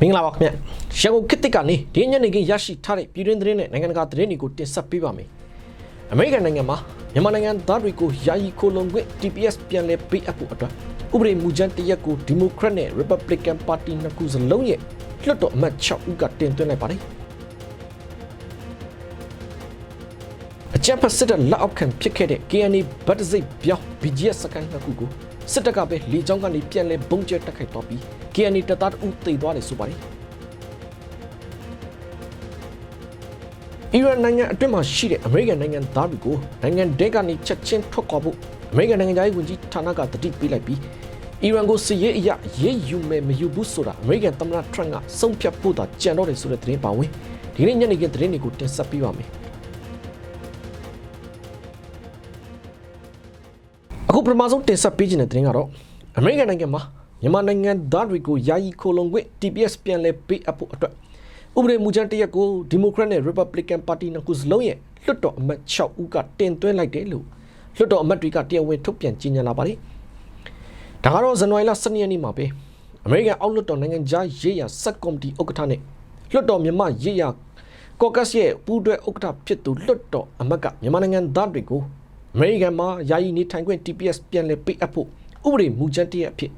မင်္ဂလာပါခင်ဗျရန်ကုန်ခေတ်သစ်ကနေဒီညနေခင်းရရှိထားတဲ့ပြည်တွင်းသတင်းနဲ့နိုင်ငံတကာသတင်းတွေကိုတင်ဆက်ပေးပါမယ်အမေရိကန်နိုင်ငံမှာမြန်မာနိုင်ငံသားတွေကိုယာယီခိုလုံခွင့် TPS ပြန်လည်ပေးအပ်ဖို့အတွက်ဥပဒေမူကြမ်းတစ်ရပ်ကိုဒီမိုကရက်နဲ့ Republican ပါတီနှစ်ခုစလုံးရဲ့လွှတ်တော်အမတ်6ဦးကတင်သွင်းလိုက်ပါတယ်အကြမ်းဖက်စစ်တပ်လက်အောက်ခံဖြစ်ခဲ့တဲ့ KNA ဗတ်တစိတ်ပြောင်း BGS စကန်နှစ်ခုကိုစစ်တပ်ကပဲလေကြောင်းကနေပြန်လည်ပုံကျဲတက်ခိုက်တော့ပြီး KNA တပ်သားဦးသေသွားတယ်ဆိုပါတယ်အီရန်နိုင်ငံအတွင်းမှာရှိတဲ့အမေရိကန်နိုင်ငံသားတွေကိုနိုင်ငံတဲကနေချက်ချင်းထွက်ခွာဖို့အမေရိကန်နိုင်ငံသားဝန်ကြီးဌာနကတတိပေးလိုက်ပြီးအီရန်ကိုစစ်ရေးအရရေးယူမယ်မယူဘူးဆိုတာအမေရိကန်သမ္မတထရန့်ကဆုံးဖြတ်ဖို့သာကြံတော့တယ်ဆိုတဲ့သတင်းပါဝင်ဒီနေ့ညနေခင်းသတင်းတွေကိုတင်ဆက်ပေးပါမယ်အခုပထမဆုံးတင်ဆက်ပေးခြင်းတဲ့သတင်းကတော့အမေရိကန်နိုင်ငံမှာမြန်မာနိုင်ငံသားတွေကိုယာယီခိုလုံခွင့် TPS ပြန်လည်ပေးအပ်ဖို့အတွက်ဥပဒေမူကြမ်းတစ်ရပ်ကိုဒီမိုကရက်နဲ့ Republican ပါတီနှစ်ခုစလုံးရဲ့လွှတ်တော်အမတ်6ဦးကတင်သွင်းလိုက်တယ်လို့လွှတ်တော်အမတ်တွေကတရားဝင်ထုတ်ပြန်ကြေညာလာပါတယ်။ဒါကတော့ဇန်နဝါရီလ12ရက်နေ့မှာပဲအမေရိကန်အောက်လွှတ်တော်နိုင်ငံခြားရေးရာစက်ကော်မတီဥက္ကဋ္ဌနဲ့လွှတ်တော်မြန်မာရေးရာကော်ကတ်ရဲ့ပူးတွဲဥက္ကဋ္ဌဖြစ်သူလွှတ်တော်အမတ်ကမြန်မာနိုင်ငံသားတွေကိုအမေရိကန်မှာယာယီနေထိုင်ခွင့် TPS ပြန်လည်ပေးအပ်ဖို့ဥပဒေမူကြမ်းတစ်ရပ်အဖြစ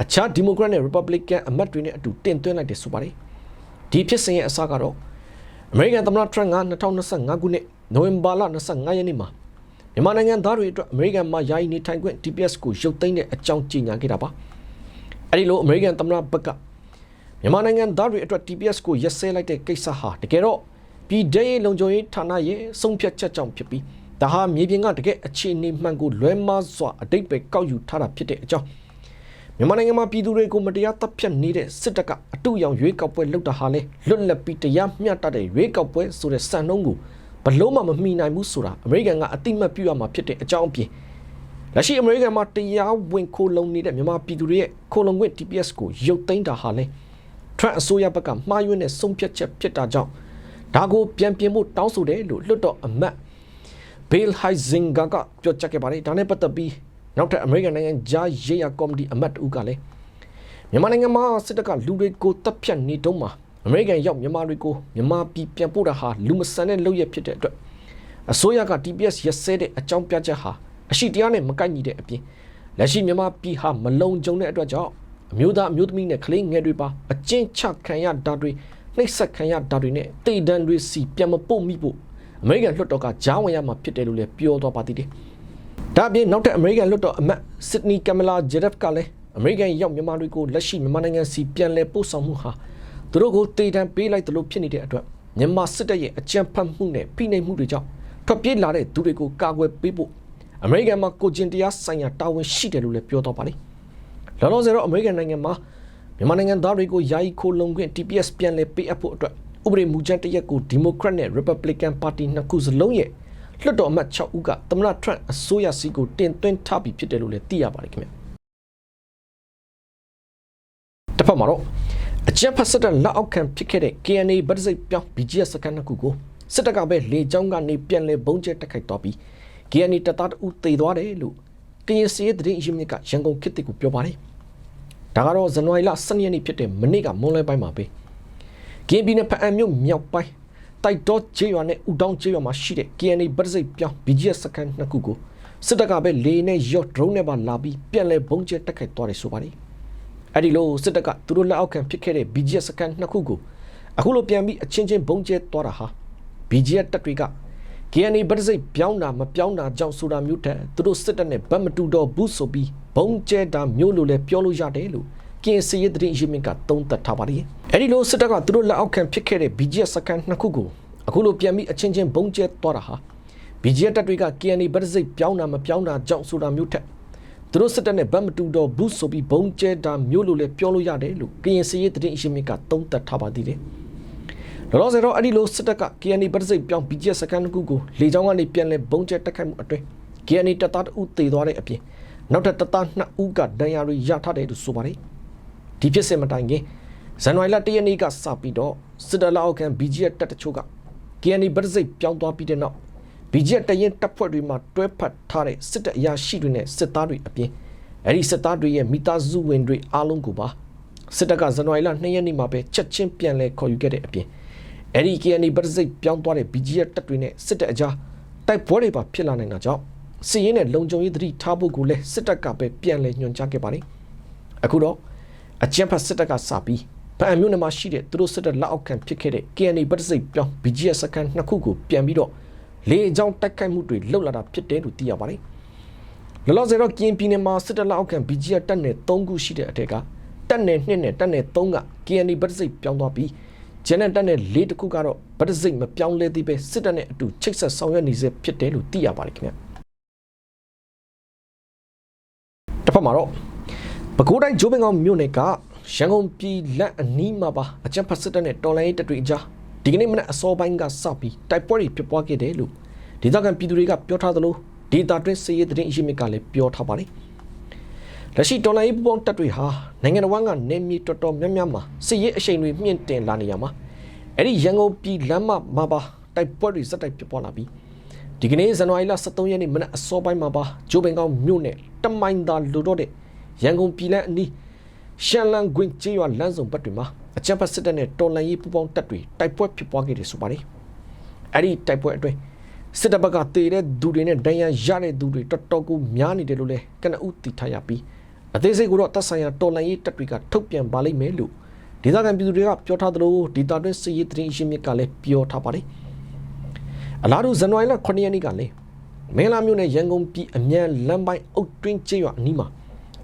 ်အခြားဒီမိုကရက်နဲ့ Republican အမတ်တွေနဲ့အတူတင်သွင်းလိုက်တယ်ဆိုပါတယ်ဒီဖြစ်စဉ်ရဲ့အစကတော့အမေရိကန်သမ္မတထရန့်က2025ခုနှစ်နိုဝင်ဘာလ25ရက်နေ့မှာမြန်မာနိုင်ငံသားတွေအတွက်အမေရိကန်မှာယာယီနေထိုင်ခွင့် TPS ကိုရုပ်သိမ်းတဲ့အကြောင်းကြေညာခဲ့တာပါအဲဒီလိုအမေရိကန်သမ္မတဘက်ကမြန်မာနိုင်ငံသားတွေအတွက် TPS ကိုရက်စဲလိုက်တဲ့ကိစ္စဟာတကယ်တော့ပြည်ထရေးလုံခြုံရေးဌာနရဲ့ဆုံးဖြတ်ချက်ကြောင့်ဖြစ်ပြီးဒါဟာမြေပြင်ကတကယ်အခြေအနေမှန်ကိုလွဲမှားစွာအတိတ်ပဲကောက်ယူထားတာဖြစ်တဲ့အကြောင်းမြန်မာနိုင်ငံမှာပြည်သူတွေကိုမတရားတပ်ဖြတ်နေတဲ့စစ်တပ်ကအတူရောင်ရွေးကောက်ပွဲလုပ်တာဟာလေလွတ်လပ်ပြီးတရားမျှတတဲ့ရွေးကောက်ပွဲဆိုတဲ့စံနှုန်းကိုဘလို့မှမမှီနိုင်ဘူးဆိုတာအမေရိကန်ကအတိမတ်ပြုရမှာဖြစ်တဲ့အကြောင်းအပြင်လက်ရှိအမေရိကန်မှာတရားဝင်ခိုလုံနေတဲ့မြန်မာပြည်သူတွေရဲ့ခိုလုံခွင့် TPS ကိုရုပ်သိမ်းတာဟာလေထရန့်အစိုးရဘက်ကမှားယွင်းတဲ့ဆုံးဖြတ်ချက်ဖြစ်တာကြောင့်ဒါကိုပြန်ပြင်ဖို့တောင်းဆိုတယ်လို့လွှတ်တော်အမတ်Bill Huizenga ကပြောကြားခဲ့ပါတယ်ဒါနဲ့ပတ်သက်ပြီးနောက်ထပ်အမေရိကန်နိုင်ငံဂျာရေးရာကော်မတီအမတ်ဦးကလည်းမြန်မာနိုင်ငံမှာစစ်တပ်ကလူတွေကိုတပ်ဖြတ်နေတုန်းမှာအမေရိကန်ရောက်မြန်မာတွေကိုမြန်မာပြည်ပြန်ပို့တာဟာလူမဆန်တဲ့လုပ်ရဖြစ်တဲ့အတွက်အစိုးရက TPS ရက်စဲတဲ့အကြောင်းပြချက်ဟာအရှိတရားနဲ့မကိုက်ညီတဲ့အပြင်လက်ရှိမြန်မာပြည်ဟာမလုံခြုံတဲ့အတွက်ကြောင့်အမျိုးသားအမျိုးသမီးနဲ့ကလေးငယ်တွေပါအကျဉ်းချခံရတာတွေနှိပ်စက်ခံရတာတွေနဲ့တိတ်တန်းတွေစီပြန်မပို့မိဖို့အမေရိကန်လွှတ်တော်ကကြားဝင်ရမှာဖြစ်တယ်လို့လည်းပြောသွားပါသေးတယ်။ဒါ့အပြင်နောက်ထပ်အမေရိကန်လွှတ်တော်အမတ်စစ်နီကမ်မလာဂျက်ဖ်ကလည်းအမေရိကန်ရောက်မြန်မာတွေကိုလက်ရှိမြန်မာနိုင်ငံစီပြန်လည်ပို့ဆောင်မှုဟာသူတို့ကိုတေတံပေးလိုက်သလိုဖြစ်နေတဲ့အတွက်မြန်မာစစ်တပ်ရဲ့အကြမ်းဖက်မှုနဲ့ဖိနှိပ်မှုတွေကြောင့်ထွက်ပြေးလာတဲ့သူတွေကိုကာကွယ်ပေးဖို့အမေရိကန်မှာကိုကျင်တရားဆိုင်ရာတာဝန်ရှိတယ်လို့လည်းပြောသွားပါတယ်။လောလောဆယ်တော့အမေရိကန်နိုင်ငံမှာမြန်မာနိုင်ငံသားတွေကိုယာယီခိုလုံခွင့် TPS ပြန်လည်ပေးအပ်ဖို့အတွက်ဥပဒေမူကြမ်းတစ်ရပ်ကိုဒီမိုကရက်နဲ့ Republican ပါတီနှစ်ခုစလုံးရဲ့လွှတ်တော်အမတ်6ဦးကသမ္မတထရန့်အစိုးရစီကိုတင်သွင်းထားပြီးဖြစ်တယ်လို့လည်းသိရပါတယ်ခင်ဗျ။တစ်ဖက်မှာတော့အကြမ်းဖက်စစ်တပ်လက်အောက်ခံဖြစ်ခဲ့တဲ့ KNA ဗတ်တစိတ်ပြောင်း BGS စကန်နှစ်ခုကိုစစ်တပ်ကပဲလေကြောင်းကနေပြန်လည်ပုံကျဲတက်ခိုက်တော့ပြီး KNA တပ်သားဦးသေသွားတယ်လို့ကရင်စီရဲ့သတင်းရင်းမြစ်ကရန်ကုန်ခေတ်သစ်ကိုပြောပါတယ်။ဒါကတော့ဇန်နဝါရီလ12ရက်နေ့ဖြစ်တဲ့မနေ့ကမွန်းလွဲပိုင်းမှာပဲကရင်ပြည်နယ်ဖအံမြို့မြောက်ပိုင်းတိုက်တော်ကျေးရွာနဲ့ဦးတောင်းကျေးရွာမှာရှိတဲ့ KNA ဗတ်တစိတ်ပြောင်း BGS စကန်နှစ်ခုကိုစစ်တပ်ကပဲလေနဲ့ရော့ဒရုန်းနဲ့ပါလာပြီးပြန်လည်ပုံကျဲတက်ခိုက်သွားတယ်ဆိုပါတယ်။အဲဒီလိုစစ်တပ်ကသူတို့လက်အောက်ခံဖြစ်ခဲ့တဲ့ BGS စကန်နှစ်ခုကိုအခုလိုပြန်ပြီးအချင်းချင်းပုံကျဲသွားတာဟာ BGS တပ်တွေက KNA ဗတ်တစိတ်ပြောင်းတာမပြောင်းတာကြောင့်ဆိုတာမျိုးတဲ့သူတို့စစ်တပ်နဲ့ဗတ်မတူတော့ဘူးဆိုပြီးပုံကျဲတာမျိုးလိုလည်းပြောလို့ရတယ်လို့ကင်းစီရဲ့သတင်းရင်းမြစ်ကသုံးသပ်ထားပါတယ်။အဲဒီလိုစစ်တပ်ကသူတို့လက်အောက်ခံဖြစ်ခဲ့တဲ့ BGS စကန်နှစ်ခုကိုအခုလိုပြန်ပြီးအချင်းချင်းပုံကျဲသွားတာဟာ BGS တပ်တွေက KNA ဗတ်တစိတ်ပြောင်းတာမပြောင်းတာကြောင့်ဆိုတာမျိုးထက်သူတို့စစ်တပ်နဲ့ဗတ်မတူတော့ဘူးဆိုပြီးပုံကျဲတာမျိုးလိုလည်းပြောလို့ရတယ်လို့ကင်းစီရဲ့သတင်းရင်းမြစ်ကသုံးသပ်ထားပါသေးတယ်။လောလောဆယ်တော့အဲဒီလိုစစ်တပ်က KNA ဗတ်တစိတ်ပြောင်း BGS စကန်နှစ်ခုကိုလေကြောင်းကနေပြန်လည်ပုံကျဲတက်ခိုက်မှုအတွင်း KNA တပ်သား2ဦးသေသွားတဲ့အပြင်နောက်ထပ်တပ်သား2ဦးကဒဏ်ရာတွေရထားတယ်လို့ဆိုပါတယ်။ဒီဖြစ်စဉ်မတိုင်ခင်ဇန်နဝါရီလ1ရက်နေ့ကစပြီးတော့စစ်တပ်လက်အောက်ခံ BGS တပ်တချို့က KNA ဗတ်တစိတ်ပြောင်းသွားပြီးတဲ့နောက် BGS တရင်တပ်ဖွဲ့တွေမှာတွဲဖက်ထားတဲ့စစ်တပ်အရာရှိတွေနဲ့စစ်သားတွေအပြင်အဲဒီစစ်သားတွေရဲ့မိသားစုဝင်တွေအားလုံးကိုပါ စစ်တပ်ကဇန်နဝါရီလ2ရက်နေ့မှာပဲချက်ချင်းပြန်လဲခေါ်ယူခဲ့တဲ့အပြင်အဲ့ဒီ KNI ဗတ်စိတ်ပြောင်းသွားတဲ့ BGF တပ်တွေနဲ့စစ်တပ်အကြားတိုက်ပွဲတွေပါဖြစ်လာနိုင်တာကြောင့်စစ်ရေးနဲ့လုံခြုံရေးသတိထားဖို့ကိုလည်းစစ်တပ်ကပဲပြန်လဲညွှန်ကြားခဲ့ပါတယ်အခုတော့အကြမ်းဖက်စစ်တပ်ကစပြီးဗန်မြို့နယ်မှာရှိတဲ့သူတို့စစ်တပ်လက်အောက်ခံဖြစ်ခဲ့တဲ့ KNI ဗတ်စိတ်ပြောင်း BGF စခန်းနှစ်ခုကိုပြန်ပြီးတော့လေကြောင်းတိုက်ခိုက်မှုတွေလှုပ်လာတာဖြစ်တယ်လို့သိရပါတယ်လောလောဆယ်တော့ကရင်ပြည်နယ်မှာစစ်တပ်လက်အောက်ခံ BGF တပ်နယ်3ခုရှိတဲ့အထက်ကတပ်နယ်2နဲ့တပ်နယ်3က KNI ဗတ်စိတ်ပြောင်းသွားပြီးဂျန်နယ်တပ်နယ်4တခုကတော့ဗတ်စိတ်မပြောင်းလဲသေးပဲစစ်တပ်နဲ့အတူချိတ်ဆက်ဆောင်ရွက်နေစေဖြစ်တယ်လို့သိရပါတယ်ခင်ဗျတစ်ဖက်မှာတော့ပဲခူးတိုင်းဂျိုးပင်ကောင်မြို့နယ်ကရန်ကုန်ပြည်လက်အနီးမှာပါအကြမ်းဖက်စစ်တပ်နဲ့တော်လှန်ရေးတပ်တွေအကြားဒီကနေ့မနက်အစောပိုင်းကစပြီးတိုက်ပွဲတွေဖြစ်ပွားခဲ့တယ်လို့ဒေသခံပြည်သူတွေကပြောထားသလိုဒေသတွင်းစစ်ရေးသတင်းအရင်းမြစ်ကလည်းပြောထားပါတယ်လက်ရှိတော်လှန်ရေးပူးပေါင်းတပ်တွေဟာနိုင်ငံတော်ဝန်ကနေမြေတော်တော်များများမှာစစ်ရေးအရှိန်တွေမြင့်တင်လာနေရမှာအဲ့ဒီရန်ကုန်ပြည်လမ်းမှာပါတိုက်ပွဲတွေစက်တိုက်ဖြစ်ပွားလာပြီးဒီကနေ့ဇန်နဝါရီလ23ရက်နေ့မနက်အစောပိုင်းမှာပါဂျိုးပင်ကောင်မြို့နယ်တမိုင်သာလိုတော့တဲ့ရန်ကုန်ပြည်လမ်းအနီးရှန်လန်ကွင်းကျေးရွာလမ်းစုံဘက်တွေမှာအကြမ်းဖက်စစ်တပ်နဲ့တော်လှန်ရေးပူးပေါင်းတပ်တွေတိုက်ပွဲဖြစ်ပွားခဲ့တယ်ဆိုပါတယ်အဲ့ဒီတိုက်ပွဲအတွင်းစစ်တပ်ဘက်ကတေတဲ့သူတွေနဲ့ဒဏ်ရာရတဲ့သူတွေတော်တော်ကိုများနေတယ်လို့လည်းကနဦးသိထားရပြီးအသေးစိတ်ကိုတော့တပ်ဆိုင်ရာတော်လှန်ရေးတပ်တွေကထုတ်ပြန်ပါလိမ့်မယ်လို့ဒေသခံပြည်သူတွေကပြောထားသလိုဒေသတွင်းစစ်ရေးသတင်းအရင်းမြစ်ကလည်းပြောထားပါတယ်အလားတူဇန်နဝါရီလ9ရက်နေ့ကလည်းမင်းလာမြို့နယ်ရန်ကုန်ပြည်အမြန်လမ်းပိုင်းအုတ်တွင်းကျေးရွာအနီးမှာ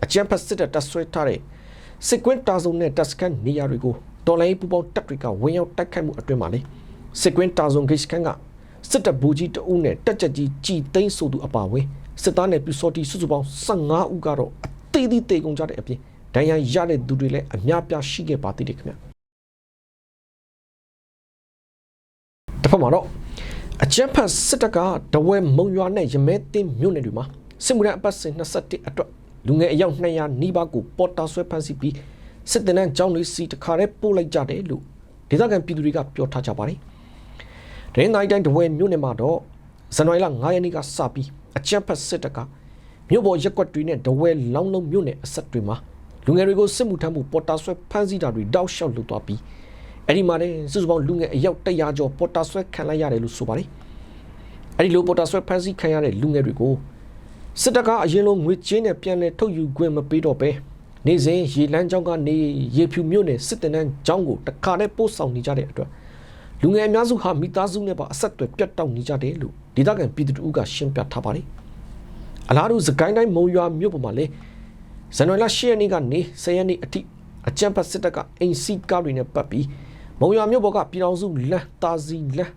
အကြမ်းဖက်စစ်တပ်တပ်ဆွဲထားတဲ့စစ်ကွင်းတာစုံနဲ့တပ်စခန်းနေရာတွေကိုတော်လိုင်းပူပေါင်းတပ်တွေကဝင်ရောက်တိုက်ခိုက်မှုအတွင်းမှာလေစစ်ကွင်းတာစုံဂိတ်စခန်းကစစ်တပ်ဘူကြီးတအုပ်နဲ့တက်ကြကြီးကြည်သိန်းဆိုသူအပါဝင်စစ်သားနဲ့ပြူစောတီစုစုပေါင်း15ဦးကတော့အသေးသေးတေကုန်ကြတဲ့အပြင်ဒဏ်ရာရတဲ့သူတွေလည်းအများပြားရှိခဲ့ပါသေးတယ်ခင်ဗျတစ်ဖက်မှာတော့အကြမ်းဖက်စစ်တပ်ကတဝဲမုံရွာနဲ့ရမဲသိမ်းမြို့နယ်တွေမှာစစ်မှုထမ်းအပတ်စဉ်21အတွက်လူငယ်အယောက်200နီးပါးကိုပေါ်တာဆွဲဖမ်းဆီးပြီးစစ်တပ်နဲ့ကြောင်းလေးစီတခါတည်းပို့လိုက်ကြတယ်လို့ဒေသခံပြည်သူတွေကပြောထားကြပါတယ်။ဒင်းတိုင်းတိုင်းတဝဲမြို့နယ်မှာတော့ဇန်နဝါရီလ9ရက်နေ့ကစပြီးအကြမ်းဖက်စစ်တပ်ကမြို့ပေါ်ရက်ကွက်တွေနဲ့တဝဲလောင်းလုံးမြို့နယ်အဆက်တွေမှာလူငယ်တွေကိုစစ်မှုထမ်းမှုပေါ်တာဆွဲဖမ်းဆီးတာတွေတောက်လျှောက်လုပ်သွားပြီးအဲ့ဒီမှာလည်းစုစုပေါင်းလူငယ်အယောက်100ကျော်ပေါ်တာဆွဲခံလိုက်ရတယ်လို့ဆိုပါတယ်။အဲ့ဒီလိုပေါ်တာဆွဲဖမ်းဆီးခံရတဲ့လူငယ်တွေကိုစစ်တပ်ကအရင်လိုငွေကြေးနဲ့ပြန်လည်ထုတ်ယူခွင့်မပေးတော့ပဲနေစဉ်ရေလန်းကျောင်းကနေရေဖြူမြို့နယ်စစ်တပ်နဲ့ကျောင်းကိုတခါတည်းပို့ဆောင်နေကြတဲ့အတွက်လူငယ်အများစုဟာမိသားစုနဲ့ပါအဆက်အသွယ်ပြတ်တောက်နေကြတယ်လို့ဒေသခံပြည်သူတို့ကရှင်းပြထားပါတယ်။အလားတူစကိုင်းတိုင်းမုံရွာမြို့ပေါ်မှာလည်းဇန်နဝါရီလ10ရက်နေ့ကနေ10ရက်နေ့အထိအကြမ်းဖက်စစ်တပ်ကအင်စီကားတွေနဲ့ပတ်ပြီးမုံရွာမြို့ပေါ်ကပြည်တော်စုလမ်းတာစီလမ်း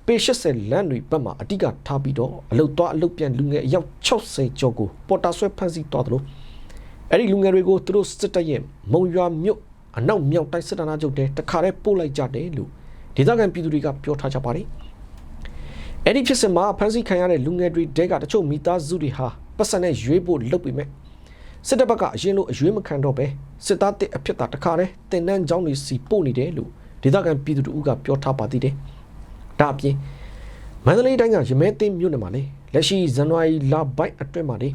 ပေ80လမ်းတွေဘက်မှာအတိကထားပြီးတော့အလုတ်သွားအလုတ်ပြန်လူငယ်အယောက်60ကျော်ကိုပေါ်တာဆွဲဖမ်းဆီးသွားတယ်လို့အဲ့ဒီလူငယ်တွေကိုသူတို့စစ်တပ်ရဲ့မုံရွာမြို့အနောက်မြောက်တိုင်းစစ်တပ်နာချုပ်တဲ့တခါတည်းပို့လိုက်ကြတယ်လို့ဒေသခံပြည်သူတွေကပြောထားကြပါတယ်အဲ့ဒီဖြစ်စဉ်မှာဖမ်းဆီးခံရတဲ့လူငယ်တွေတဲကတချို့မိသားစုတွေဟာပတ်စံနဲ့ရွေးဖို့လုပ်ပေမဲ့စစ်တပ်ဘက်ကအရင်လိုအရွေးမခံတော့ပဲစစ်သားတစ်အဖြစ်သာတခါတည်းတင်နန်းကျောင်းတွေစီပို့နေတယ်လို့ဒေသခံပြည်သူတို့ကပြောထားပါသေးတယ်ဒါအပြင်မန္တလေးတိုင်းကရမဲသိမ်းမြို့နယ်မှာလေလက်ရှိဇန်နဝါရီလပိုင်းအတွင်းမှာလေ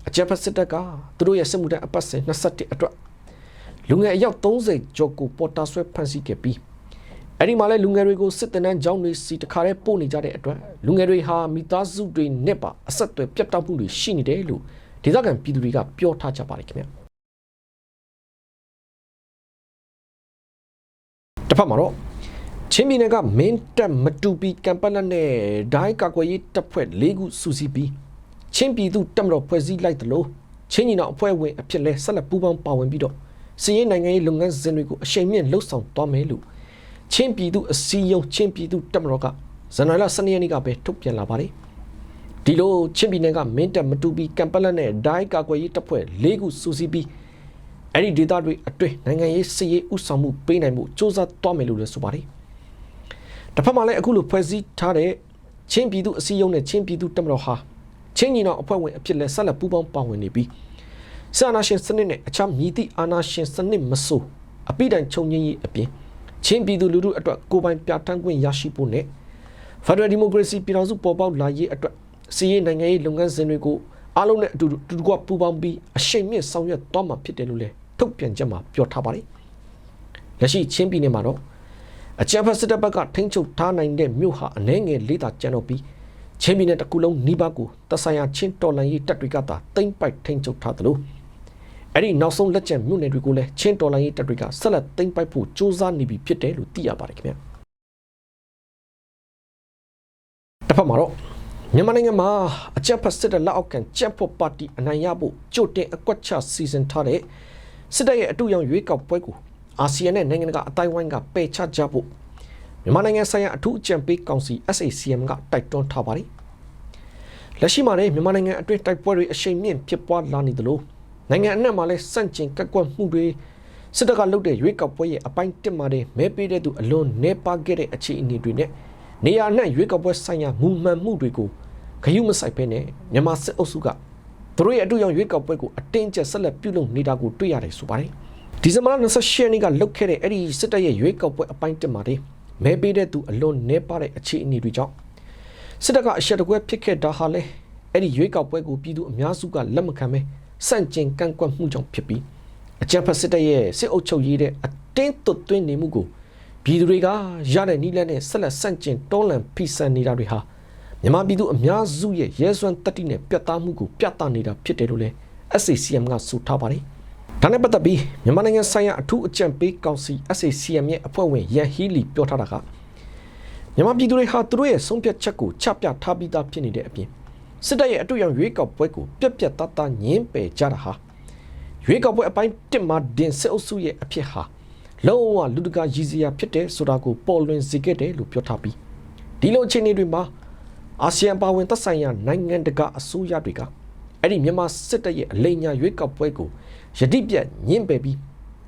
အကြမ်းဖက်စစ်တပ်ကသူတို့ရဲ့စစ်မှုထမ်းအပတ်စဉ်21အတွက်လူငယ်အယောက်30ကျော်ကိုပေါ်တာဆွဲဖမ်းဆီးခဲ့ပြီးအဲ့ဒီမှာလည်းလူငယ်တွေကိုစစ်တပ်နဲ့ကျောင်းတွေစီတခါတည်းပို့နေကြတဲ့အတွက်လူငယ်တွေဟာမိသားစုတွေနဲ့ပါအဆက်အသွယ်ပြတ်တောက်မှုတွေရှိနေတယ်လို့ဒေသခံပြည်သူတွေကပြောထားကြပါတယ်ခင်ဗျတစ်ဖက်မှာတော့ချင်းပြည်နယ်ကမင်းတပ်မတူပီကမ်ပလက်နဲ့ဒိုင်းကာကွယ်ရေးတပ်ဖွဲ့၄ခုစုစည်းပြီးချင်းပြည်သူတပ်မတော်ဖွဲ့စည်းလိုက်သလိုချင်းညီနောင်အဖွဲ့ဝင်အဖြစ်လဲဆက်လက်ပူးပေါင်းပါဝင်ပြီးတော့စီးရဲနိုင်ငံရေးလုပ်ငန်းစဉ်တွေကိုအရှိန်မြင့်လှုပ်ဆောင်သွားမယ်လို့ချင်းပြည်သူအစည်းအရုံးချင်းပြည်သူတပ်မတော်ကဇန်နဝါရီလ12ရက်နေ့ကပဲထုတ်ပြန်လာပါတယ်ဒီလိုချင်းပြည်နယ်ကမင်းတပ်မတူပီကမ်ပလက်နဲ့ဒိုင်းကာကွယ်ရေးတပ်ဖွဲ့၄ခုစုစည်းပြီးအဲ့ဒီဒေသတွေအတွင်းနိုင်ငံရေးစစ်ရေးဥဆောင်မှုပေးနိုင်မှုစ조사သွားမယ်လို့လည်းဆိုပါတယ်တစ်ဖက်မှာလည်းအခုလိုဖွဲ့စည်းထားတဲ့ချင်းပြည်သူအစည်းအရုံးနဲ့ချင်းပြည်သူတပ်မတော်ဟာချင်းညီနောင်အဖွဲ့ဝင်အဖြစ်လဲဆက်လက်ပူးပေါင်းပါဝင်နေပြီးဆာနာရှင်စနစ်နဲ့အခြားမြည်သည့်အာဏာရှင်စနစ်မဆိုအပိတိုင်ချုပ်ငြိမ်းရေးအပြင်ချင်းပြည်သူလူထုအတွက်ကိုယ်ပိုင်ပြဋ္ဌာန်းခွင့်ရရှိဖို့နဲ့ဖက်ဒရယ်ဒီမိုကရေစီပြည်ထောင်စုပေါ်ပေါက်လာရေးအတွက်စီးရေးနိုင်ငံရေးလုပ်ငန်းစဉ်တွေကိုအားလုံးနဲ့အတူတူကပူးပေါင်းပြီးအရှိန်မြင့်ဆောင်ရွက်သွားမှာဖြစ်တယ်လို့လည်းထုတ်ပြန်ချက်မှာပြောထားပါတယ် လက်ရှိချင်းပြည်နယ်မှာတော့အကြမ်းဖက်စစ်တပ်ဘက်ကထိန်းချုပ်ထားနိုင်တဲ့မြို့ဟာအနေငယ်လေးသာကျန်တော့ပြီးချင်းပြည်နယ်တစ်ခုလုံးနှီးပါးကိုတဆိုင်ရာချင်းတော်လှန်ရေးတပ်တွေကသာတိမ့်ပိုက်ထိန်းချုပ်ထားသလိုအဲ့ဒီနောက်ဆုံးလက်ကျန်မြို့နယ်တွေကိုလည်းချင်းတော်လှန်ရေးတပ်တွေကဆက်လက်တိမ့်ပိုက်ဖို့စ조사နေပြီဖြစ်တယ်လို့သိရပါတယ်ခင်ဗျာတစ်ဖက်မှာတော့မြန်မာနိုင်ငံမှာအကြမ်းဖက်စစ်တပ်လက်အောက်ခံကြက်ဖို့ပါတီအနိုင်ရဖို့ကြိုတင်အကွက်ချစီစဉ်ထားတဲ့စစ်တပ်ရဲ့အတူရောင်ရွေးကောက်ပွဲကိုအာဆီယံနဲ့နိုင်ငံတကာအတိုင်းဝိုင်းကပယ်ချကြဖို့မြန်မာနိုင်ငံဆိုင်ရာအထူးအကြံပေးကောင်စီ SACM ကတိုက်တွန်းထားပါတယ်လက်ရှိမှာလည်းမြန်မာနိုင်ငံအတွင်းတိုက်ပွဲတွေအရှိန်မြင့်ဖြစ်ပွားလာနေသလိုနိုင်ငံအနှံ့မှာလည်းစန့်ကျင်ကန့်ကွက်မှုတွေစစ်တပ်ကလုပ်တဲ့ရွေးကောက်ပွဲရဲ့အပိုင်းတစ်မှာတဲ့မဲပေးတဲ့သူအလွန်နှဲပါခဲ့တဲ့အခြေအနေတွေနဲ့နေရာနဲ့ရွေးကောက်ပွဲဆိုင်ရာမူမှန်မှုတွေကိုဂရုမစိုက်ဘဲနဲ့မြန်မာစစ်အုပ်စုကသူတို့ရဲ့အတူရောင်ရွေးကောက်ပွဲကိုအတင်းကျပ်ဆက်လက်ပြုလုပ်နေတာကိုတွေ့ရတယ်ဆိုပါတယ်ဒီဇင်ဘာလ28ရက်နေ့ကလုပ်ခဲ့တဲ့အဲ့ဒီစစ်တပ်ရဲ့ရွေးကောက်ပွဲအပိုင်းတစ်မှာတဲ့မဲပေးတဲ့သူအလွန်နှဲပါတဲ့အခြေအနေတွေကြောင့်စစ်တပ်ကအရှက်တကွဲဖြစ်ခဲ့တာဟာလေအဲ့ဒီရွေးကောက်ပွဲကိုပြည်သူအများစုကလက်မခံပဲစန့်ကျင်ကန့်ကွက်မှုကြောင့်ဖြစ်ပြီးအကြမ်းဖက်စစ်တပ်ရဲ့စစ်အုပ်ချုပ်ရေးတဲ့အတင်းသွတ်သွင်းနေမှုကိုပြည်သူတွေကရတဲ့နည်းလမ်းနဲ့ဆက်လက်စန့်ကျင်တွန်းလှန်ဖိစပ်နေတာတွေဟာမြန်မာပြည်သူအများစုရဲ့ရဲစွမ်းတတိနဲ့ပြတ်သားမှုကိုပြသနေတာဖြစ်တယ်လို့လည်း SACM ကဆိုထားပါတယ်ဒါနဲ့ပတ်သက်ပြီးမြန်မာနိုင်ငံဆိုင်ရာအထူးအကြံပေးကောင်စီ SACM ရဲ့အဖွဲ့ဝင်ရန်ဟီလီပြောထားတာကမြန်မာပြည်သူတွေဟာသူတို့ရဲ့ဆုံးဖြတ်ချက်ကိုချပြထားပြီးသားဖြစ်နေတဲ့အပြင်စစ်တပ်ရဲ့အတူရောင်ရွေးကောက်ပွဲကိုပြက်ပြက်သားသားညှင်းပယ်ကြတာဟာရွေးကောက်ပွဲအပိုင်းတစ်မှာတင်စစ်အုပ်စုရဲ့အဖြစ်ဟာလုံးဝလူတကာရည်စရာဖြစ်တဲ့ဆိုတာကိုပေါ်လွင်စေခဲ့တယ်လို့ပြောထားပြီးဒီလိုအခြေအနေတွေမှာအာဆီယံပါဝင်သက်ဆိုင်ရာနိုင်ငံတကာအစိုးရတွေကအဲ့ဒီမြန်မာစစ်တပ်ရဲ့အလိမ်ညာရွေးကောက်ပွဲကိုယတိပြတ်ညှင်းပယ်ပြီး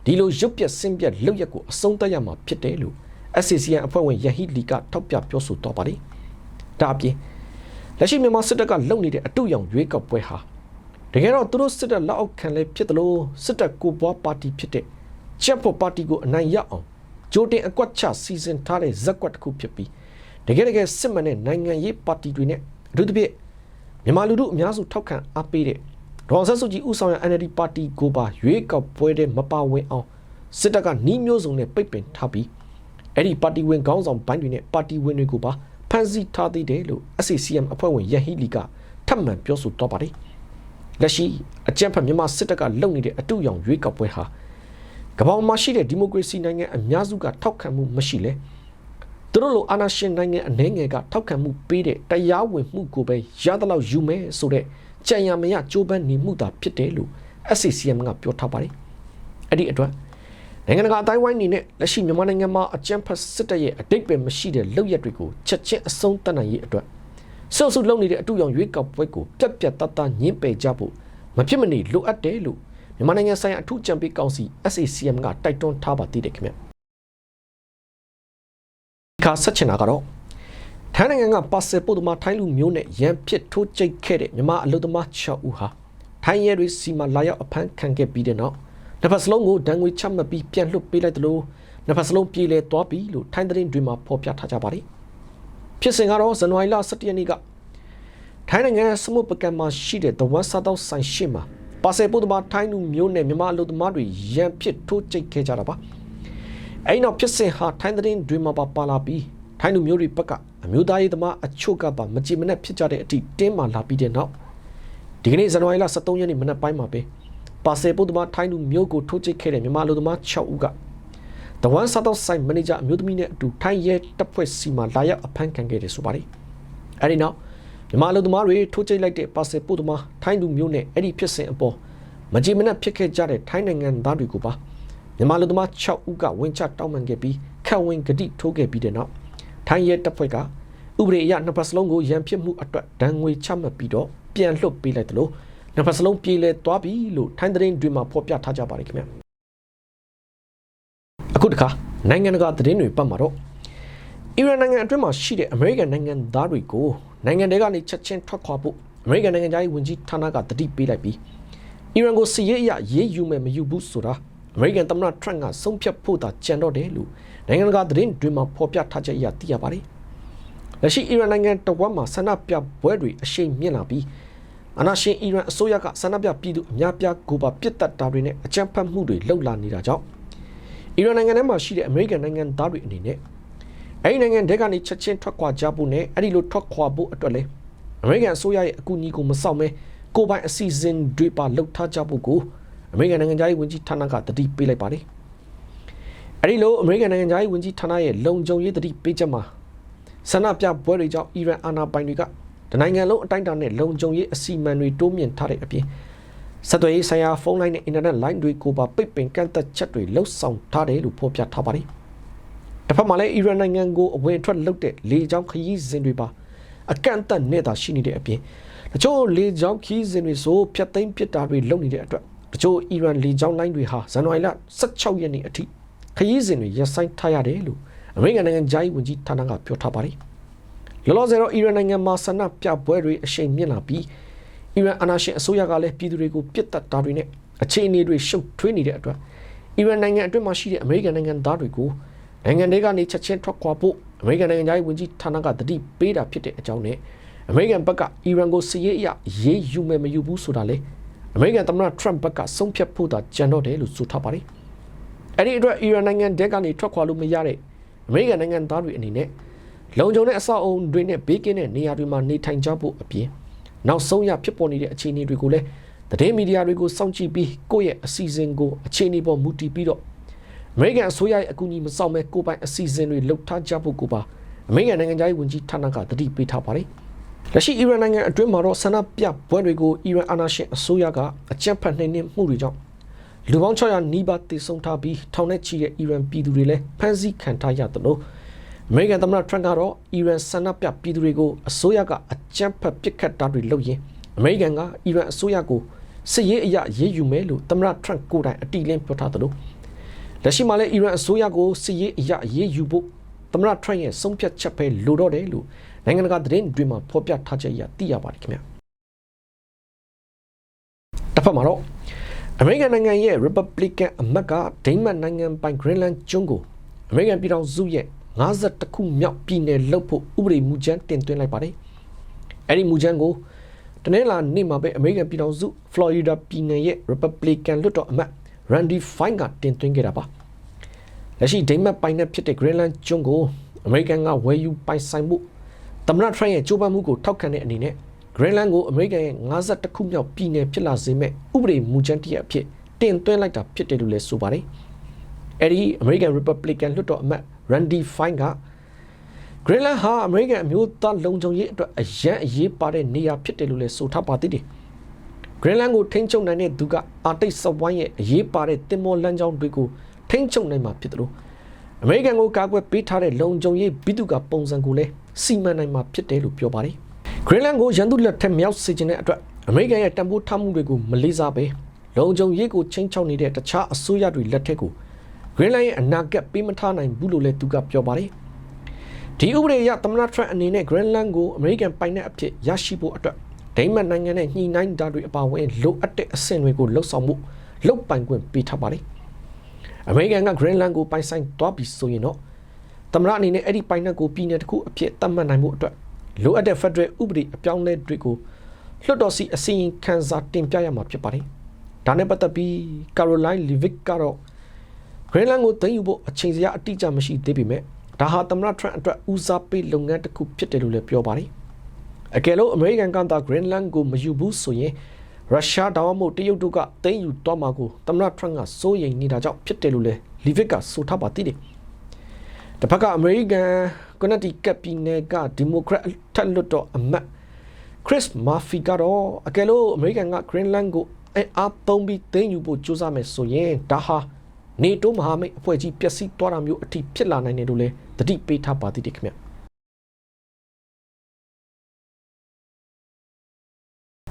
ဒီလိုရုပ်ပြက်ဆင်းပြက်လုပ်ရက်ကိုအဆုံးသတ်ရမှာဖြစ်တယ်လို့ SACM အဖွဲ့ဝင်ယဟီလီကထောက်ပြပြောဆိုတော့ပါတယ်ဒါအပြင်လက်ရှိမြန်မာစစ်တပ်ကလုပ်နေတဲ့အတူရောင်ရွေးကောက်ပွဲဟာတကယ်တော့သူတို့စစ်တပ်လက်အောက်ခံလည်းဖြစ်တယ်လို့စစ်တပ်ကိုပွားပါတီဖြစ်တဲ့ချက်ဖို့ပါတီကိုအနိုင်ရအောင်ဂျိုတင်အကွက်ချစီစဉ်ထားတဲ့ဇက်ကွက်တစ်ခုဖြစ်ပြီးတကယ်စစ်မှန်တဲ့နိုင်ငံရေးပါတီတွေနဲ့အထူးသဖြင့်မြန်မာလူထုအများစုထောက်ခံအားပေးတဲ့ဒေါ်ဆက်စုကြည်ဦးဆောင်တဲ့ NLD ပါတီကိုပါရွေးကောက်ပွဲတဲ့မပါဝင်အောင်စစ်တပ်ကနှီးမျိုးစုံနဲ့ပိတ်ပင်ထားပြီးအဲ့ဒီပါတီဝင်ခေါင်းဆောင်ပိုင်းတွေနဲ့ပါတီဝင်တွေကိုပါဖမ်းဆီးထားသေးတယ်လို့ SACM အဖွဲ့ဝင်ယဟီလီကထပ်မံပြောဆိုတော့ပါတယ်လက်ရှိအကြမ်းဖက်မြန်မာစစ်တပ်ကလုပ်နေတဲ့အတူရောင်ရွေးကောက်ပွဲဟာကမ္ဘာမှာရှိတဲ့ဒီမိုကရေစီနိုင်ငံအများစုကထောက်ခံမှုမရှိလဲသူတို့လိုအာဏာရှင်နိုင်ငံအနေငယ်ကထောက်ခံမှုပေးတဲ့တရားဝင်မှုကိုပဲရသလောက်ယူမယ်ဆိုတဲ့ကြံရမရကြိုးပမ်းနေမှုသာဖြစ်တယ်လို့ SACM ကပြောထားပါတယ်အဲ့ဒီအတွက်နိုင်ငံတကာအတိုင်းဝိုင်းနေနဲ့လက်ရှိမြန်မာနိုင်ငံမှာအကြမ်းဖက်စစ်တပ်ရဲ့အတိတ်ပဲမရှိတဲ့လုပ်ရက်တွေကိုချက်ချင်းအဆုံးသတ်နိုင်ရေးအတွက်စောစုလုပ်နေတဲ့အတူရောင်ရွေးကောက်ပွဲကိုပြတ်ပြတ်သားသားညှင်းပယ်ကြဖို့မဖြစ်မနေလိုအပ်တယ်လို့မြန်မာနိုင်ငံဆိုင်ရာအထူးကြံပေးကောင်စီ SACM ကတိုက်တွန်းထားပါသေးတယ်ခင်ဗျခါဆက်ချင်တာကတော့ထိုင်းနိုင်ငံကပါဆယ်ပို့သမားထိုင်းလူမျိုးနဲ့ရန်ဖြစ်ထိုးကျိတ်ခဲ့တဲ့မြန်မာအလုပ်သမား6ဦးဟာထိုင်းရဲတွေစီမံလာရောက်အဖမ်းခံခဲ့ပြီးတဲ့နောက်နှစ်ဖက်စလုံးကိုဒဏ်ငွေချမှတ်ပြီးပြန်လွှတ်ပေးလိုက်တယ်လို့နှစ်ဖက်စလုံးပြေးလဲသွားပြီလို့ထိုင်းသတင်းတွေမှာဖော်ပြထားကြပါတယ်ဖြစ်စဉ်ကတော့ဇန်နဝါရီလ17ရက်နေ့ကထိုင်းနိုင်ငံစမုပကံမှာရှိတဲ့တဝမ်စားတော့ဆိုင်ရှိမှာပါဆယ်ပို့သမားထိုင်းလူမျိုးနဲ့မြန်မာအလုပ်သမားတွေရန်ဖြစ်ထိုးကျိတ်ခဲ့ကြတာပါအဲ့နောက်ဖြစ်စဉ်ဟာထိုင်းသတင်းတွေမှာပါလာပြီးထိုင်းလူမျိုးတွေဘက်ကအမျိုးသားရေးသမားအချို့ကပါမကြည်မနှက်ဖြစ်ကြတဲ့အထိတင်းမာလာပြီးတဲ့နောက်ဒီကနေ့ဇန်နဝါရီလ23ရက်နေ့မနက်ပိုင်းမှာပဲပါဆယ်ပို့သမားထိုင်းလူမျိုးကိုထိုးကျိတ်ခဲ့တဲ့မြန်မာလူသမား6ဦးကတဝမ်စားတော့ဆိုင်မန်နေဂျာအမျိုးသမီးနဲ့အတူထိုင်းရဲတပ်ဖွဲ့စီမှာလာရောက်အဖမ်းခံခဲ့တယ်ဆိုပါတယ်အဲဒီနောက်မြန်မာလူသမားတွေထိုးကျိတ်လိုက်တဲ့ပါဆယ်ပို့သမားထိုင်းလူမျိုးနဲ့အဲ့ဒီဖြစ်စဉ်အပေါ်မကြည်မနှက်ဖြစ်ခဲ့ကြတဲ့ထိုင်းနိုင်ငံသားတွေကိုပါမြန်မာလူသမား6ဦးကဝင်ချတောင်းပန်ခဲ့ပြီးခံဝင်ဂတိထိုးခဲ့ပြီးတဲ့နောက်ထိုင်းရဲတပ်ဖွဲ့ကဥပဒေအရနှစ်ဖက်စလုံးကိုရန်ဖြစ်မှုအတွက်ဒဏ်ငွေချမှတ်ပြီးတော့ပြန်လွှတ်ပေးလိုက်တယ်လို့နှစ်ဖက်စလုံးပြေးလဲသွားပြီလို့ထိုင်းသတင်းတွေမှာဖော်ပြထားကြပါတယ်ခင်ဗျအခုတခါနိုင်ငံတကာသတင်းတွေပတ်မှာတော့အီရန်နိုင်ငံအတွင်းမှာရှိတဲ့အမေရိကန်နိုင်ငံသားတွေကိုနိုင်ငံတွေကနေချက်ချင်းထွက်ခွာဖို့အမေရိကန်နိုင်ငံသားရေးဝန်ကြီးဌာနကတတိပေးလိုက်ပြီးအီရန်ကိုစီးရေးအရရေးယူမယ်မယူဘူးဆိုတာအမေရိကန်သမ္မတထရန့်ကဆုံးဖြတ်ဖို့သာကြံတော့တယ်လို့နိုင်ငံတကာသတင်းတွေမှာဖော်ပြထားချက်အရသိရပါတယ်လက်ရှိအီရန်နိုင်ငံတဝက်မှာဆန္ဒပြပွဲတွေအရှိန်မြင့်လာပြီးအနာရှင်အီရန်အစိုးရကဆန္ဒပြပြည်သူအများပြားကိုပါပစ်တက်တာတွေနဲ့အကြမ်းဖက်မှုတွေလှုပ်လာနေတာကြောင့်အ အီရန်နိုင်ငံထဲမှာရှိတဲ့အမေရိကန်နိုင်ငံသားတွေအနေနဲ့အဲဒီနိုင်ငံတွေကနေချက်ချင်းထွက်ခွာကြဖို့နဲ့အဲဒီလိုထွက်ခွာဖို့အတွက်လည်းအမေရိကန်အစိုးရရဲ့အကူအညီကိုမစောင့်မဲကိုပိုင်အစီအစဉ်တွေပါလှုပ်ထားကြဖို့ကိုအမေရိကန်နိုင်ငံသားရေးဝန်ကြီးဌာနကတတိပေးလိုက်ပါတယ်အဲဒီလိုအမေရိကန်နိုင်ငံသားရေးဝန်ကြီးဌာနရဲ့လုံခြုံရေးတတိပေးချက်မှာဆန္ဒပြပွဲတွေကြောင့်အီရန်အာဏာပိုင်တွေကတနိုင်ငံလုံးအတိုင်းအတာနဲ့လုံခြုံရေးအစီအမံတွေတိုးမြင့်ထားတဲ့အပြင်ဆက်သွယ်ရေးဆိုင်ရာဖုန်းလိုင်းနဲ့အင်တာနက်လိုင်းတွေကိုပါပိတ်ပင်ကန့်သက်ချက်တွေလှုပ်ဆောင်ထားတယ်လို့ဖော်ပြထားပါတယ်။တစ်ဖက်မှာလည်းအီရန်နိုင်ငံကိုအဝင်ထွက်လုပ်တဲ့လေကြောင်းခရီးစဉ်တွေပါအကန့်အသတ်နဲ့သာရှိနေတဲ့အပြင်တချို့လေကြောင်းခရီးစဉ်တွေဆိုဖြတ်သိမ်းပစ်တာတွေလုပ်နေတဲ့အတွက်တချို့အီရန်လေကြောင်းလိုင်းတွေဟာဇန်နဝါရီလ16ရက်နေ့အထိခရီးစဉ်တွေရပ်ဆိုင်းထားရတယ်လို့အမေရိကန်နိုင်ငံသားရေးဝန်ကြီးဌာနကပြောထားပါတယ်။လောလောဆယ်တော့အီရန်နိုင်ငံမှာဆန္ဒပြပွဲတွေအရှိန်မြင့်လာပြီးအီရန်အာဏာရှင်အစိုးရကလည်းပြည်သူတွေကိုပြစ်တက်တာတွေနဲ့အခြေအနေတွေရှုပ်ထွေးနေတဲ့အတွက်အီရန်နိုင်ငံအတွင်းမှာရှိတဲ့အမေရိကန်နိုင်ငံသားတွေကိုနိုင်ငံတွေကနေချက်ချင်းထွက်ခွာဖို့အမေရိကန်နိုင်ငံသားရေးဝန်ကြီးဌာနကတတိပေးတာဖြစ်တဲ့အကြောင်းနဲ့အမေရိကန်ဘက်ကအီရန်ကိုစစ်ရေးအရရေးယူမယ်မယူဘူးဆိုတာလေအမေရိကန်သမ္မတထရမ့်ဘက်ကဆုံးဖြတ်ဖို့သာကြံတော့တယ်လို့ဆိုထားပါတယ်။အဲဒီအတွက်အီရန်နိုင်ငံတဲကနေထွက်ခွာလို့မရတဲ့အမေရိကန်နိုင်ငံသားတွေအနေနဲ့လုံခြုံတဲ့အဆောက်အအုံတွေနဲ့ဘေးကင်းတဲ့နေရာတွေမှာနေထိုင်ကြဖို့အပြင်နောက်ဆုံးရဖြစ်ပေါ်နေတဲ့အခြေအနေတွေကိုလည်းသတင်းမီဒီယာတွေကိုစောင့်ကြည့်ပြီးကိုယ့်ရဲ့အစီအစဉ်ကိုအခြေအနေပေါ်မူတည်ပြီးတော့အမေရိကန်အစိုးရရဲ့အကူအညီမဆောင်မဲ့ကိုယ်ပိုင်အစီအစဉ်တွေလှုပ်ထားကြဖို့ကိုပါအမေရိကန်နိုင်ငံသားရေးဝန်ကြီးဌာနကတတိပေးထားပါတယ်။လက်ရှိအီရန်နိုင်ငံအတွင်းမှာတော့ဆန္ဒပြပွဲတွေကိုအီရန်အာဏာရှင်အစိုးရကအကြမ်းဖက်နှိမ်နင်းမှုတွေကြောင့်လူပေါင်း600နီးပါးသေဆုံးထားပြီးထောင်နဲ့ချီတဲ့အီရန်ပြည်သူတွေလည်းဖမ်းဆီးခံထားရသလိုအမေရိကန်သမ္မတထရန့်ကတော့အီရန်ဆန္ဒပြပြည်သူတွေကိုအစိုးရကအကြမ်းဖက်ပစ်ခတ်တာတွေလုပ်ရင်အမေရိကန်ကအီရန်အစိုးရကိုစစ်ရေးအရရေးယူမယ်လို့သမ္မတထရန့်ကိုယ်တိုင်အတိအလင်းပြောထားသလိုလက်ရှိမှာလည်းအီရန်အစိုးရကိုစစ်ရေးအရရေးယူဖို့သမ္မတထရန့်ရဲ့ဆုံးဖြတ်ချက်ပဲလိုတော့တယ်လို့နိုင်ငံတကာသတင်းတွေမှာဖော်ပြထားချက်အရသိရပါတယ်ခင်ဗျာတစ်ဖက်မှာတော့အမေရိကန်နိုင်ငံရဲ့ Republican အမတ်ကဒိန်းမတ်နိုင်ငံပိုင် Greenland ကျွန်းကိုအမေရိကန်ပြည်ထောင်စုရဲ့52ခုမြောက်ပြည်နယ်လှုပ်ဖို့ဥပဒေမူကြမ်းတင်သွင်းလိုက်ပါတယ်။အဲဒီမူကြမ်းကိုတနင်္လာနေ့မှာပဲအမေရိကန်ပြည်ထောင်စု Florida ပြည်နယ်ရဲ့ Republican လွှတ်တော်အမတ် Randy Fine ကတင်သွင်းခဲ့တာပါ။လက်ရှိဒိန်းမတ်ပိုင်နယ်ဖြစ်တဲ့ Greenland ကျွန်းကိုအမေရိကန်ကဝယ်ယူပိုင်ဆိုင်မှုသမ္မတထရန့်ရဲ့ကြိုးပမ်းမှုကိုထောက်ခံတဲ့အနေနဲ့ Greenland ကိုအမေရိကန်ရဲ့52ခုမြောက်ပြည်နယ်ဖြစ်လာစေမဲ့ဥပဒေမူကြမ်းတစ်ရပ်အဖြစ်တင်သွင်းလိုက်တာဖြစ်တယ်လို့လည်းဆိုပါတယ်။အဲဒီ American Republican လွှတ်တော်အမတ် Randy Fine က Greenland ဟာအမေရိကန်အမျိုးသားလုံခြုံရေးအတွက်အရေးပါတဲ့နေရာဖြစ်တယ်လို့လည်းဆိုထားပါသေးတယ်။ Greenland ကိုထိန်းချုပ်နိုင်တဲ့သူကအာတိတ်စဝိုင်းရဲ့အရေးပါတဲ့တင်မောလမ်းကြောင်းတွေကိုထိန်းချုပ်နိုင်မှာဖြစ်တယ်လို့အမေရိကန်ကိုကာကွယ်ပေးထားတဲ့လုံခြုံရေးဘိတုကပုံစံကိုလည်းစီမံနိုင်မှာဖြစ်တယ်လို့ပြောပါတယ်။ Greenland ကိုရန်သူလက်ထက်မြောက်စေခြင်းတဲ့အတွက်အမေရိကန်ရဲ့တန်ဖိုးထားမှုတွေကိုမလေးစားပဲလုံခြုံရေးကိုချင်းချောက်နေတဲ့တခြားအစိုးရတွေလက်ထက်ကို Greenland ရဲ့အနာဂတ်ပေးမထားနိုင်ဘူးလို့လည်းသူကပြောပါတယ်။ဒီဥပဒေအရသမ္မတထရန့်အနေနဲ့ Greenland ကိုအမေရိကန်ပိုင်တဲ့အဖြစ်ရရှိဖို့အတွက်ဒိန်းမတ်နိုင်ငံနဲ့ညှိနှိုင်းတာတွေအပါအဝင်လိုအပ်တဲ့အဆင့်တွေကိုလှုပ်ဆောင်မှုလုပ်ပိုင်ခွင့်ပေးထားပါတယ်။အမေရိကန်က Greenland ကိုပိုင်ဆိုင်သွားပြီဆိုရင်တော့သမ္မတအနေနဲ့အဲ့ဒီပိုင်နယ်ကိုပြည်နယ်တစ်ခုအဖြစ်သတ်မှတ်နိုင်မှုအတွက်လိုအပ်တဲ့ Federal ဥပဒေအပြောင်းအလဲတွေကိုလွှတ်တော်စီအစီရင်ခံစာတင်ပြရမှာဖြစ်ပါတယ်။ဒါနဲ့ပတ်သက်ပြီး Caroline Leavitt ကတော့ Greenland ကိုသိမ်းယူဖို့အချိန်စရာအတိအကျမရှိသေးပေမဲ့ဒါဟာသမ္မတထရန့်အတွက်ဦးစားပေးလုပ်ငန်းတစ်ခုဖြစ်တယ်လို့လည်းပြောပါတယ်။အကယ်လို့အမေရိကန်ကသာ Greenland ကိုမယူဘူးဆိုရင်ရုရှားဒါမှမဟုတ်တရုတ်တို့ကသိမ်းယူသွားမှာကိုသမ္မတထရန့်ကစိုးရိမ်နေတာကြောင့်ဖြစ်တယ်လို့လည်း Leavitt ကဆိုထားပါသေးတယ်။တစ်ဖက်ကအမေရိကန် Connecticut ပြည်နယ်က Democrat ထက်လွတ်တော်အမတ် Chris Murphy ကတော့အကယ်လို့အမေရိကန်က Greenland ကိုအားသုံးပြီးသိမ်းယူဖို့ကြိုးစားမယ်ဆိုရင်ဒါဟာနေတိုးမဟာမိတ်အဖွဲ့ကြီးပျက်စီးသွားတာမျိုးအထိဖြစ်လာနိုင်တယ်လို့လည်းသတိပေးထားပါသေးတယ်ခင်ဗ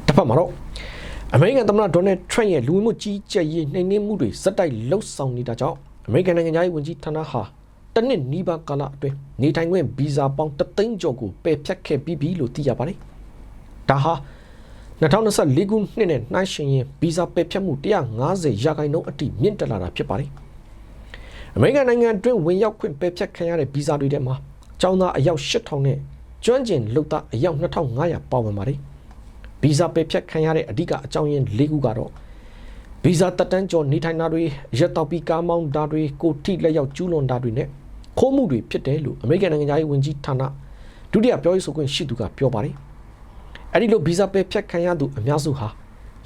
ျတစ်ဖက်မှာတော့အမေရိကန်သမ္မတဒေါ်နယ်ထရန့်ရဲ့လူဝင်မှုကြီးကြပ်ရေးနှိမ်နင်းမှုတွေဇက်တိုက်လှုပ်ဆောင်နေတာကြောင့်အမေရိကန်နိုင်ငံသားရေးဝန်ကြီးဌာနဟာတနစ်နီးပါးကာလအတွင်းနေထိုင်ခွင့်ဗီဇာပေါင်း3သိန်းကျော်ကိုပယ်ဖျက်ခဲ့ပြီးပြီလို့သိရပါတယ်။ဒါဟာ2024ခုနှစ်နဲ့နှိုင်းယှဉ်ရင်ဗီဇာပယ်ဖျက်မှု150ရာခိုင်နှုန်းအထိမြင့်တက်လာတာဖြစ်ပါတယ်။အမေရိကန်နိုင်ငံအတွင်းဝင်ရောက်ခွင့်ပယ်ဖျက်ခံရတဲ့ဗီဇာတွေထဲမှာကျောင်းသားအယောက်8000နဲ့ကျွမ်းကျင်လုပ်သားအယောက်2500ပါဝင်ပါတယ်။ဗီဇာပယ်ဖျက်ခံရတဲ့အဓိကအကြောင်းရင်း၄ခုကတော့ ဗီဇာတက်တန်းကျော်နေထိုင်တာတွေရက်တောက်ပြီးကားမောင်းတာတွေကိုထိလက်ရောက်ကျူးလွန်တာတွေနဲ့ခိုးမှုတွေဖြစ်တယ်လို့အမေရိကန်နိုင်ငံသားရေးဝန်ကြီးဌာနဒုတိယပြောရေးဆိုခွင့်ရှိသူကပြောပါတယ်။အဲဒီလိုဗီဇာပဲဖြတ်ခံရသူအများစုဟာ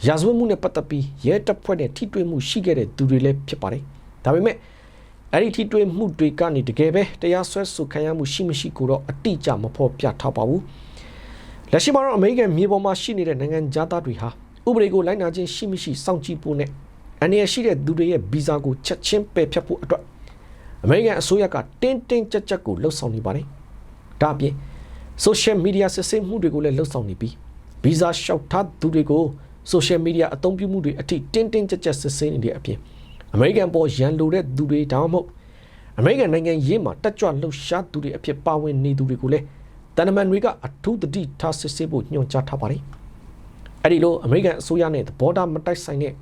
ရာဇဝတ်မှုနဲ့ပတ်သက်ပြီးရဲတပ်ဖွဲ့နဲ့ထိတွေ့မှုရှိခဲ့တဲ့သူတွေလည်းဖြစ်ပါတယ်။ဒါပေမဲ့အဲ့ဒီထိတွေ့မှုတွေကနေတကယ်ပဲတရားစွဲဆိုခံရမှုရှိမရှိကိုတော့အတိအကျမဖော်ပြထားပါဘူး။လက်ရှိမှာတော့အမေရိကန်မြေပေါ်မှာရှိနေတဲ့နိုင်ငံသားတွေဟာဥပဒေကိုလိုက်နာခြင်းရှိမရှိစောင့်ကြည့်ဖို့နဲ့အနေရရှိတဲ့သူတွေရဲ့ဗီဇာကိုချက်ချင်းပယ်ဖျက်ဖို့အတွက်အမေရိကန်အစိုးရကတင်းတင်းကြပ်ကြပ်ကိုလှုံ့ဆော်နေပါတယ်။ဒါအပြင် social media စစ်ဆေးမှုတွေကိုလည်းလှုံ့ဆော်နေပြီးဗီဇာလျှောက်ထားသူတွေကို social media အသုံးပြုမှုတွေအထိတင်းတင်းကြပ်ကြပ်စစ်ဆေးနေတဲ့အပြင်အမေရိကန်ပေါ်ရန်လိုတဲ့သူတွေဒါမှမဟုတ်အမေရိကန်နိုင်ငံရေးမှာတက်ကြွလှုပ်ရှားသူတွေအဖြစ်ပါဝင်နေသူတွေကိုလည်းတန်တမန်တွေကအထူးသတိထားစစ်ဆေးဖို့ညွှန်ကြားထားပါတယ်။အဲဒီလိုအမေရိကန်အစိုးရနဲ့သဘောထားမတိုက်ဆိုင်တဲ့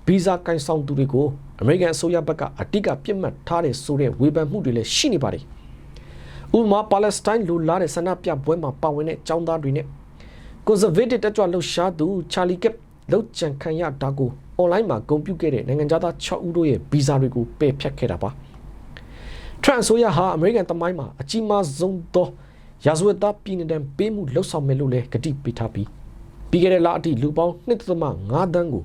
ဗီဇာကန်ဆောင်သူတွေကိုအမေရိကန်အစိုးရဘက်ကအတိအကပြစ်မှတ်ထားတဲ့ဆိုတဲ့ဝေဖန်မှုတွေလည်းရှိနေပါတယ်။ဥပမာပါလက်စတိုင်းလူလာတဲ့ဆန္ဒပြပွဲမှာပါဝင်တဲ့ចောင်းသားတွေနဲ့ကွန်ဆာဗေးတစ်တက်ကြွလှုပ်ရှားသူချာလီကက်လှုပ်ကြံခံရတာကိုအွန်လိုင်းမှာဂုဏ်ပြုခဲ့တဲ့နိုင်ငံသား6ဦးတို့ရဲ့ဗီဇာတွေကိုပယ်ဖျက်ခဲ့တာပါ။ထရန့်ဆိုရဟာအမေရိကန်သမိုင်းမှာအကြီးမားဆုံးသောရာဇဝတ်သားပြည်နယ်တန်းပေးမှုလှုပ်ဆောင်မယ်လို့လည်းကတိပေးထားပြီးပြီးခဲ့တဲ့လအထိလူပေါင်း1.5 သန်းကို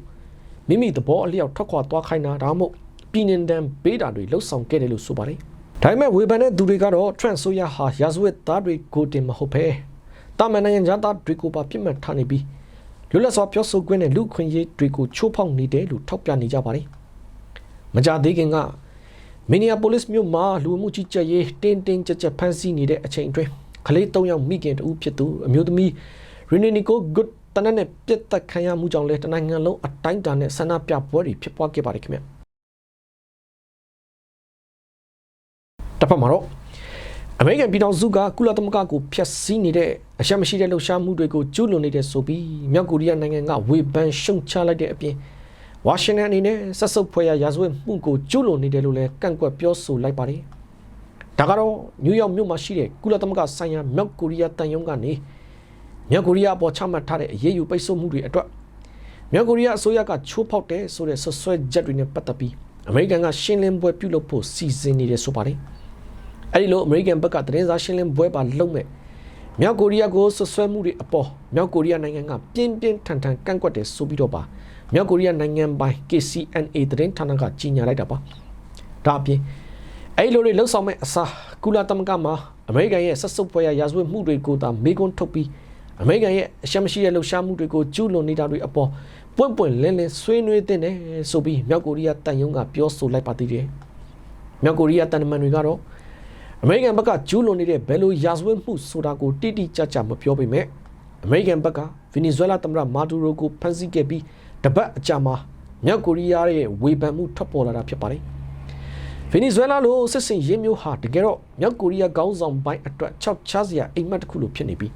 မိမိသဘောအလျောက်ထွက်ခွာသွားခိုင်းတာဒါမှမဟုတ်ပြည်နယ်တန်းပေးတာတွေလှုပ်ဆောင်ခဲ့တယ်လို့ဆိုပါတယ်။ဒါပေမဲ့ဝေဖန်တဲ့သူတွေကတော့ထရန့်ဆိုရဟာရာဇဝတ်သားတွေကိုတင်မဟုတ်ပဲတာမန်နိုင်ငံသားတွေကိုပါပြစ်မှတ်ထားနေပြီးလွတ်လပ်စွာပြောဆိုခွင့်နဲ့လူခွင့်ရေးတွေကိုချိုးဖောက်နေတယ်လို့ထောက်ပြနေကြပါတယ်။မကြာသေးခင်ကမင်နီယာပိုလစ်မြို့မှာလူမှုကြီးကြပ်ရေးတင်းတင်းကြပ်ကြပ်ဖမ်းဆီးနေတဲ့အချိန်အတွင်းကလေး3ယောက်မိခင်တူဖြစ်သူအမျိုးသမီးရီနီနီကိုဂုတ်တနက်နဲ့ပြတ်သက်ခံရမှုကြောင့်လည်းတနိုင်ငံလုံးအတိုင်းအတာနဲ့ဆန္ဒပြပွဲတွေဖြစ်ပွားခဲ့ပါတယ်ခင်ဗျ။တစ်ဖက်မှာတော့အမေရိကန်ပြည်ထောင်စုကကုလသမဂ္ဂကိုဖျက်ဆီးနေတဲ့အရှက်မရှိတဲ့လှုပ်ရှားမှုတွေကိုကျူးလွန်နေတဲ့ဆိုပြီးမြောက်ကိုရီးယားနိုင်ငံကဝေဖန်ရှုံချလိုက်တဲ့အပြင်ဝါရှင်တန်အနေနဲ့ဆက်စုပ်ဖွဲ့ရာဇဝတ်မှုကိုကျူးလွန်နေတယ်လို့လည်းကန့်ကွက်ပြောဆိုလိုက်ပါတယ်။ဒါကတော့နယူးယောက်မြို့မှာရှိတဲ့ကုလသမဂ္ဂဆိုင်ရာမြောက်ကိုရီးယားတန်ယုံကနေမြောက်ကိုရီးယားအပေါ်ချမှတ်ထားတဲ့အရေးယူပိတ်ဆို့မှုတွေအတွက်မြောက်ကိုရီးယားအစိုးရကချိုးဖောက်တယ်ဆိုတဲ့ဆွဆွဲချက်တွေနဲ့ပတ်သက်ပြီးအမေရိကန်ကရှင်းလင်းပွဲပြုလုပ်ဖို့စီစဉ်နေတယ်ဆိုပါတယ်။အဲဒီလိုအမေရိကန်ဘက်ကသတင်းစာရှင်းလင်းပွဲပါလုပ်မဲ့မြောက်ကိုရီးယားကိုဆွဆွဲမှုတွေအပေါ်မြောက်ကိုရီးယားနိုင်ငံကပြင်းပြင်းထန်ထန်ကန့်ကွက်တယ်ဆိုပြီးတော့ပါမြောက်ကိုရီးယားနိုင်ငံပိုင် KCNA သတင်းဌာနကကြီးညာလိုက်တာပါ။ဒါအပြင်အဲဒီလိုတွေလှုပ်ဆောင်မဲ့အစားကုလသမဂ္ဂမှာအမေရိကန်ရဲ့ဆက်စုပ်ဖွဲ့ရာဇဝတ်မှုတွေကိုသာမေးခွန်းထုတ်ပြီးအမေရိကန်ရဲ့အရှက်မရှိတဲ့လှုပ်ရှားမှုတွေကိုကျူးလွန်နေတာတွေအပေါ်ပွင့်ပွင့်လင်းလင်းဆွေးနွေးတဲ့တယ်ဆိုပြီးမြောက်ကိုရီးယားတန်ယုံကပြောဆိုလိုက်ပါသေးတယ်။မြောက်ကိုရီးယားတန်တမန်တွေကတော့အမေရိကန်ဘက်ကကျူးလွန်နေတဲ့ဘယ်လိုရာဇဝတ်မှုဆိုတာကိုတိတိကျကျမပြောပေမဲ့အမေရိကန်ဘက်ကဗင်နီဇွဲလားသမ္မတမာဒူရိုကိုဖမ်းဆီးခဲ့ပြီးတပတ်အကြာမှာမြောက်ကိုရီးယားရဲ့ဝေဖန်မှုထွက်ပေါ်လာတာဖြစ်ပါတယ်။ဗင်နီဇွဲလားလိုစစ်စင်ရေးမျိုးဟာတကယ်တော့မြောက်ကိုရီးယားခေါင်းဆောင်ပိုင်းအတွက်ခြောက်ခြားစရာအိမ်မက်တစ်ခုလိုဖြစ်နေပြီး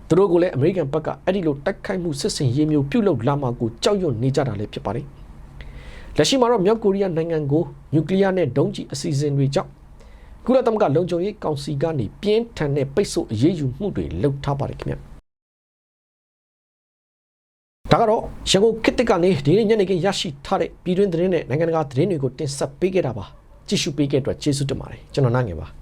သူတို့ကလည်းအမေရိကန်ဘက်ကအဲ့ဒီလိုတိုက်ခိုက်မှုစစ်စင်ရေးမျိုးပြုလုပ်လာမှာကိုကြောက်ရွံ့နေကြတာလည်းဖြစ်ပါတယ်။လက်ရှိမှာတော့မြောက်ကိုရီးယားနိုင်ငံကိုနျူကလ িয়ার နဲ့ဒုံးကျည်အစီအစဉ်တွေကြောင့်ကုလသမဂ္ဂလုံခြုံရေးကောင်စီကနေပြင်းထန်တဲ့ပိတ်ဆို့အရေးယူမှုတွေလုပ်ထားပါတယ်ခင်ဗျ။ဒါကတော့ရန်ကုန်ခေတ်တစ်ကနေဒီနေ့ညနေခင်းရရှိထားတဲ့ပြည်တွင်းသတင်းနဲ့နိုင်ငံတကာသတင်းတွေကိုတင်ဆက်ပေးခဲ့တာပါ။ကြည့်ရှုပေးခဲ့တဲ့အတွက်ကျေးဇူးတင်ပါတယ်။ကျွန်တော်နိုင်ငယ်ပါ။